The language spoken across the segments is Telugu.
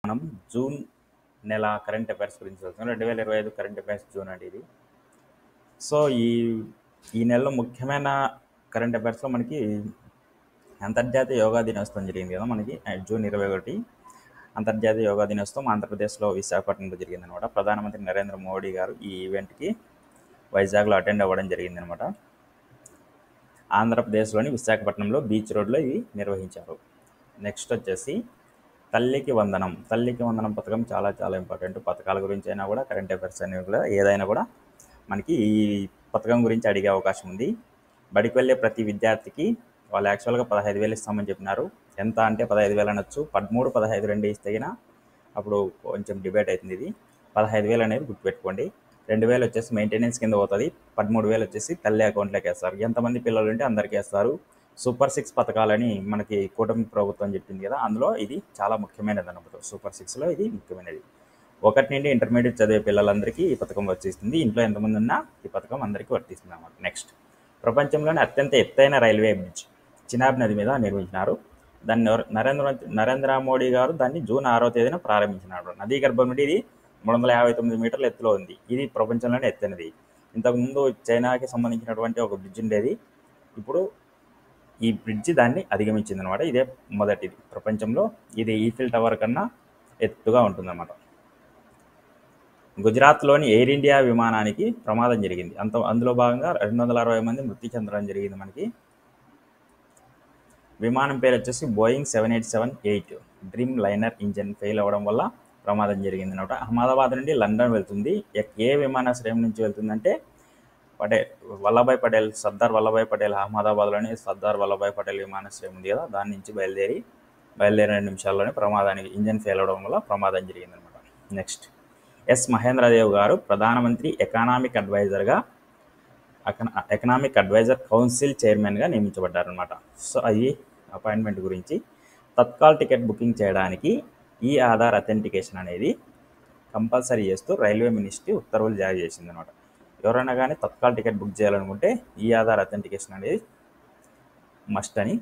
మనం జూన్ నెల కరెంట్ అఫైర్స్ గురించి చూస్తున్నాం. 2025 కరెంట్ అఫైర్స్ జూన్ అండి ఇది. సో ఈ నెలలో ముఖ్యమైన కరెంట్ అఫైర్స్లో మనకి అంతర్జాతీయ యోగా దినోత్సవం జరిగింది కదా మనకి జూన్ 21. అంతర్జాతీయ యోగా దినోత్సవం ఆంధ్రప్రదేశ్లో విశాఖపట్నంలో జరిగిందనమాట. ప్రధానమంత్రి నరేంద్ర మోడీ గారు ఈ ఈవెంట్కి వైజాగ్లో అటెండ్ అవ్వడం జరిగిందనమాట. ఆంధ్రప్రదేశ్లోని విశాఖపట్నంలో బీచ్ రోడ్లో ఇవి నిర్వహించారు. నెక్స్ట్ వచ్చేసి తల్లికి వందనం. తల్లికి వందనం పథకం చాలా చాలా ఇంపార్టెంట్. పథకాల గురించి అయినా కూడా కరెంట్ అఫైర్స్ అనేవి కూడా ఏదైనా కూడా మనకి ఈ పథకం గురించి అడిగే అవకాశం ఉంది. బడికి వెళ్ళే ప్రతి విద్యార్థికి వాళ్ళు యాక్చువల్గా 15,000 ఇస్తామని చెప్పినారు. ఎంత అంటే 15,000 అనొచ్చు, 13, 15 రెండు ఇస్తే అప్పుడు కొంచెం డిబేట్ అవుతుంది. ఇది 15,000 అనేది గుర్తుపెట్టుకోండి. 2,000 వచ్చేసి మెయింటెనెన్స్ కింద పోతుంది, 13,000 వచ్చేసి తల్లి అకౌంట్లోకి వేస్తారు. ఎంతమంది పిల్లలు ఉంటే అందరికీ వేస్తారు. సూపర్ 6 పథకాలని మనకి కూటమి ప్రభుత్వం చెప్పింది కదా, అందులో ఇది చాలా ముఖ్యమైనది అన్నమాట. సూపర్ 6లో ఇది ముఖ్యమైనది. 1 నుండి ఇంటర్మీడియట్ చదివే పిల్లలందరికీ ఈ పథకం వర్తిస్తుంది. ఇంట్లో ఎంతమంది ఉన్నా ఈ పథకం అందరికీ వర్తిస్తుంది అన్నమాట. నెక్స్ట్, ప్రపంచంలోని అత్యంత ఎత్తైన రైల్వే బ్రిడ్జ్ చినాబ్ నది మీద నిర్మించినారు. దాన్ని నరేంద్ర మోడీ గారు దాన్ని జూన్ 6వ తేదీన ప్రారంభించినారు. నదీ గర్భం నుండి ఇది 359 మీటర్ల ఎత్తులో ఉంది. ఇది ప్రపంచంలోనే ఎత్తైనది. ఇంతకుముందు చైనాకి సంబంధించినటువంటి ఒక బ్రిడ్జ్ ఉండేది. ఇప్పుడు ఈ బ్రిడ్జి దాన్ని అధిగమించింది అనమాట. ఇదే మొదటిది ప్రపంచంలో. ఇది ఈఫిల్ టవర్ కన్నా ఎత్తుగా ఉంటుందన్నమాట. గుజరాత్లోని ఎయిర్ ఇండియా విమానానికి ప్రమాదం జరిగింది. అందులో భాగంగా 260 మంది మృతి చెందడం జరిగింది. మనకి విమానం పేరు వచ్చేసి Boeing 787-8 dream liner engine fail అవ్వడం వల్ల ప్రమాదం జరిగింది అనమాట. అహ్మదాబాద్ నుండి లండన్ వెళ్తుంది. ఏ విమానాశ్రయం నుంచి వెళ్తుందంటే వల్లభాయ్ పటేల్, సర్దార్ వల్లభాయ్ పటేల్, అహ్మదాబాద్లోని సర్దార్ వల్లభాయ్ పటేల్ విమానాశ్రయం ఉంది కదా, దాని నుంచి బయలుదేరిన 2 నిమిషాల్లోనే ప్రమాదానికి ఇంజన్ ఫెయిల్ అవడం వల్ల ప్రమాదం జరిగిందనమాట. నెక్స్ట్, ఎస్ మహేంద్రదేవ్ గారు ప్రధానమంత్రి ఎకనామిక్ అడ్వైజర్ కౌన్సిల్ చైర్మన్గా నియమించబడ్డారనమాట. సో ఈ అపాయింట్మెంట్ గురించి తత్కాల్ టికెట్ బుకింగ్ చేయడానికి ఈ ఆధార్ అథెంటికేషన్ అనేది కంపల్సరీ చేస్తూ రైల్వే మినిస్ట్రీ ఉత్తర్వులు జారీ చేసిందనమాట. ఎవరైనా కానీ తత్కాల్ టికెట్ బుక్ చేయాలనుకుంటే ఈ ఆధార్ అథెంటికేషన్ అనేది మస్ట్ అని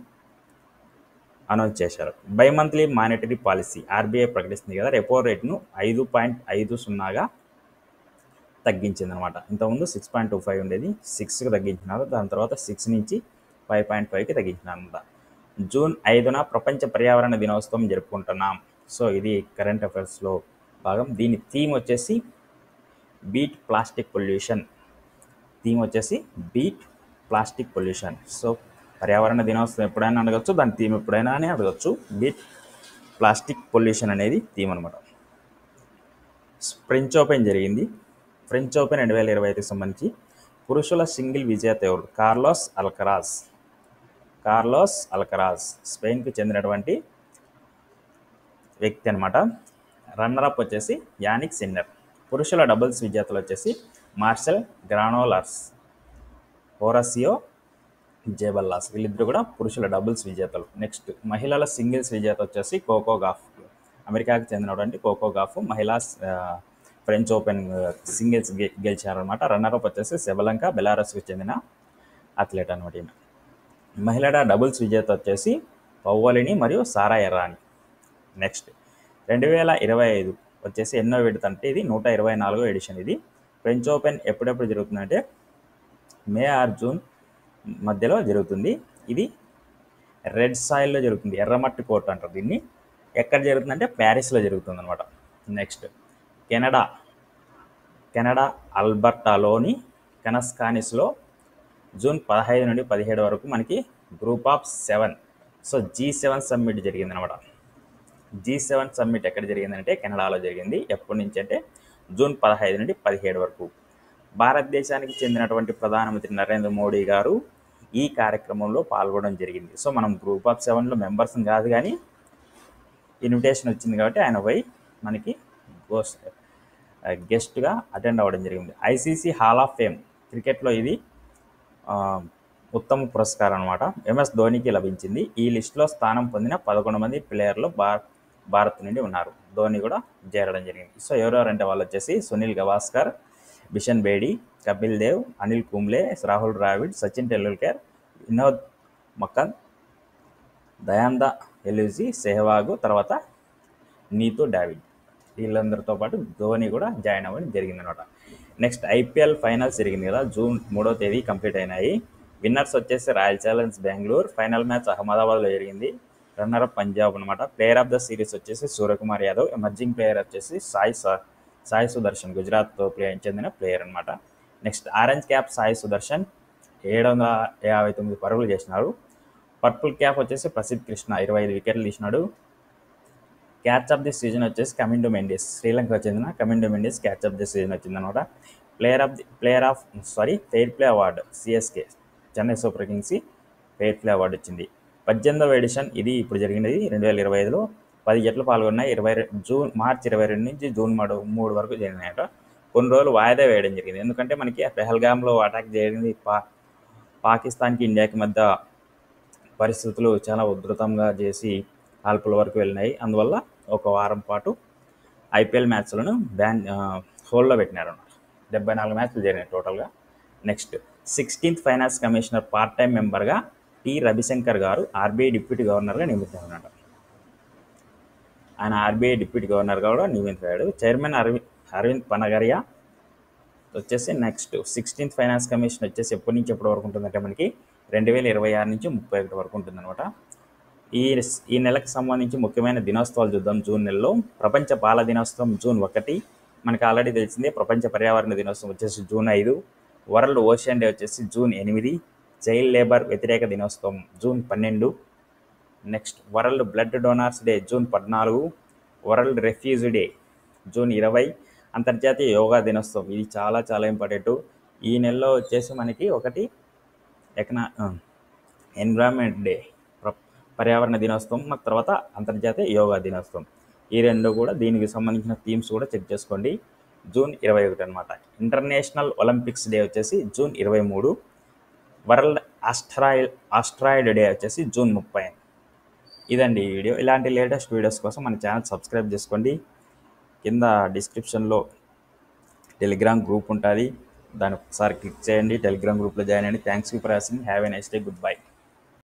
అనౌన్స్ చేశారు. Bimonthly monetary policy RBI ప్రకటిస్తుంది కదా, రెపో రేట్ను 5.50గా తగ్గించిందనమాట. ఇంతకుముందు 6.25 ఉండేది, 6కి తగ్గించినారు. దాని తర్వాత 6 నుంచి 5.5కి తగ్గించినారు అనమాట. జూన్ 5న ప్రపంచ పర్యావరణ దినోత్సవం జరుపుకుంటున్నాం. సో ఇది కరెంట్ అఫైర్స్లో భాగం. దీని థీమ్ వచ్చేసి బీట్ ప్లాస్టిక్ పొల్యూషన్. సో పర్యావరణ దినోత్సవం ఎప్పుడైనా అడగచ్చు, దాని థీమ్ ఎప్పుడైనా అని అడగచ్చు. బీట్ ప్లాస్టిక్ పొల్యూషన్ అనేది థీమ్ అనమాట. ఫ్రెంచ్ ఓపెన్ జరిగింది. ఫ్రెంచ్ ఓపెన్ 2025కి సంబంధించి పురుషుల సింగిల్ విజేత ఎవరు? కార్లోస్ అల్కరాజ్ స్పెయిన్కి చెందినటువంటి వ్యక్తి అనమాట. రన్నరప్ వచ్చేసి యానిక్ సిన్నర్. పురుషుల డబుల్స్ విజేతలు వచ్చేసి మార్సెల్ గ్రానోలర్స్, హోరసియో జేబల్లాస్. వీళ్ళిద్దరు కూడా పురుషుల డబుల్స్ విజేతలు. నెక్స్ట్, మహిళల సింగిల్స్ విజేత వచ్చేసి కోకో గాఫ్. అమెరికాకి చెందినటువంటి కోకో గాఫ్ మహిళా ఫ్రెంచ్ ఓపెన్ సింగిల్స్ గెలిచారనమాట. రన్నరప్ వచ్చేసి సెబలంకా, బెలారస్కి చెందిన అథ్లెట్ అనమాట ఈమె. మహిళల డబుల్స్ విజేత వచ్చేసి పవ్వలిని మరియు సారా ఎర్రాని. నెక్స్ట్, 2025 వచ్చేసి ఎన్నో విడత అంటే ఇది 124వ ఎడిషన్. ఇది ఫ్రెంచ్ ఓపెన్ ఎప్పుడెప్పుడు జరుగుతుందంటే మే ఆర్ జూన్ మధ్యలో జరుగుతుంది. ఇది రెడ్ సాయిల్లో జరుగుతుంది, ఎర్రమట్టి కోర్టు అంటారు దీన్ని. ఎక్కడ జరుగుతుందంటే ప్యారిస్లో జరుగుతుంది అనమాట. నెక్స్ట్, కెనడా ఆల్బర్టాలోని కనస్కానిస్లో జూన్ 15 నుండి 17 వరకు మనకి group of 7, so G7 summit జరిగిందనమాట. G7 సమ్మిట్ ఎక్కడ జరిగిందంటే కెనడాలో జరిగింది. ఎప్పటి నుంచి అంటే జూన్ 15 నుండి 17 వరకు. భారతదేశానికి చెందినటువంటి ప్రధానమంత్రి నరేంద్ర మోడీ గారు ఈ కార్యక్రమంలో పాల్గొనడం జరిగింది. సో మనం గ్రూప్ ఆఫ్ 7లో మెంబర్స్ కాదు, కానీ ఇన్విటేషన్ వచ్చింది కాబట్టి ఆయన పోయి మనకి గెస్ట్గా అటెండ్ అవ్వడం జరిగింది. ఐసీసీ హాల్ ఆఫ్ ఫేమ్ క్రికెట్లో ఇది ఉత్తమ పురస్కారం అనమాట. ఎంఎస్ ధోనికి లభించింది. ఈ లిస్టులో స్థానం పొందిన 11 మంది ప్లేయర్లు భారత్ నుండి ఉన్నారు. ధోని కూడా చేరడం జరిగింది. సో ఎవరెవరంటే వాళ్ళు వచ్చేసి సునీల్ గవాస్కర్, బిషన్ బేడి, కపిల్ దేవ్, అనిల్ కుంబ్లే, రాహుల్ ద్రావిడ్, సచిన్ టెండూల్కర్, వినోద్ మక్కన్, దయాంద ఎల్యూజీ, సెహ్వాగ్, తర్వాత నీతు డావిడ్ వీళ్ళందరితో పాటు ధోని కూడా జాయిన్ అవ్వడం జరిగిందనమాట. నెక్స్ట్ ఐపీఎల్ ఫైనల్స్ జరిగింది కదా, జూన్ 3వ తేదీ కంప్లీట్ అయినాయి. విన్నర్స్ వచ్చేసి royal Challengers Bengaluru. Final match అహ్మదాబాద్లో జరిగింది. రన్నర్ అప్ పంజాబ్ అనమాట. ప్లేయర్ ఆఫ్ ద సిరీస్ వచ్చేసి సూర్యకుమార్ యాదవ్. ఎమర్జింగ్ ప్లేయర్ వచ్చేసి సాయి సుదర్శన్, గుజరాత్ చెందిన ప్లేయర్ అనమాట. Next orange cap Sai Sudarshan 759 పరుగులు చేసినారు. పర్పుల్ క్యాప్ వచ్చేసి ప్రసిద్ధ్ కృష్ణ 25 వికెట్లు తీసినాడు. క్యాచ్ ఆఫ్ ది సీజన్ వచ్చేసి కమిండో మెండిస్, శ్రీలంకకు చెందిన Kamindu Mendis catch of the season వచ్చిందనమాట. Fair play award CSK Chennai super కింగ్స్కి ఫెయిర్ ప్లే అవార్డు వచ్చింది. 18వ ఎడిషన్ ఇది ఇప్పుడు జరిగినది 2025లో. 10 జట్లు పాల్గొన్నాయి. మార్చి 22 నుంచి జూన్ 3 వరకు జరిగినాయట. కొన్ని రోజులు వాయిదా వేయడం జరిగింది, ఎందుకంటే మనకి పెహల్గామ్లో అటాక్ జరిగింది. పాకిస్తాన్కి ఇండియాకి మధ్య పరిస్థితులు చాలా ఉధృతంగా చేసి కాల్పుల వరకు వెళ్ళినాయి. అందువల్ల ఒక వారం పాటు ఐపీఎల్ మ్యాచ్లను హోల్డ్లో పెట్టినారు అన్నమాట. 74 మ్యాచ్లు జరిగినాయి టోటల్గా. Next 16th finance commissioner part time మెంబర్గా టి రవిశంకర్ గారు ఆర్బీఐ డిప్యూటీ గవర్నర్గా నియమితున్నారు. ఆయన ఆర్బీఐ డిప్యూటీ గవర్నర్గా కూడా నియమితున్నారు. చైర్మన్ అరవింద్ పనగరియా వచ్చేసి నెక్స్ట్ 16th ఫైనాన్స్ కమిషన్ వచ్చేసి ఎప్పటి నుంచి ఎప్పటి వరకు ఉంటుందంటే మనకి 2026 నుంచి 31 వరకు ఉంటుందన్నమాట. ఈ నెలకు సంబంధించి ముఖ్యమైన దినోత్సవాలు చూద్దాం. జూన్ నెలలో ప్రపంచ పాల దినోత్సవం జూన్ 1, మనకి ఆల్రెడీ తెలిసిందే. ప్రపంచ పర్యావరణ దినోత్సవం వచ్చేసి జూన్ 5, వరల్డ్ ఓషన్ డే వచ్చేసి జూన్ 8, చైల్డ్ లేబర్ వ్యతిరేక దినోత్సవం June 12, next world blood donors day June 14, world refugee day June 20, అంతర్జాతీయ యోగా దినోత్సవం ఇది చాలా చాలా ఇంపార్టెంట్. ఈ నెలలో వచ్చేసి మనకి ఒకటి ఎన్విరాన్మెంట్ డే పర్యావరణ దినోత్సవం, తర్వాత అంతర్జాతీయ యోగా దినోత్సవం. ఈ రెండు కూడా దీనికి సంబంధించిన థీమ్స్ కూడా చెక్ చేసుకోండి. జూన్ 21 అనమాట. ఇంటర్నేషనల్ ఒలింపిక్స్ డే వచ్చేసి జూన్ 23, వరల్డ్ ఆస్ట్రాయిడ్ డే వచ్చేసి జూన్ 30. ఇదండి ఈ వీడియో. ఇలాంటి లేటెస్ట్ వీడియోస్ కోసం మన ఛానల్ సబ్స్క్రైబ్ చేసుకోండి. కింద డిస్క్రిప్షన్లో టెలిగ్రామ్ గ్రూప్ ఉంటుంది, దాన్ని ఒకసారి క్లిక్ చేయండి. టెలిగ్రామ్ గ్రూప్లో జాయిన్ అయ్యండి. Thanks for watching. Have a nice day. Good bye.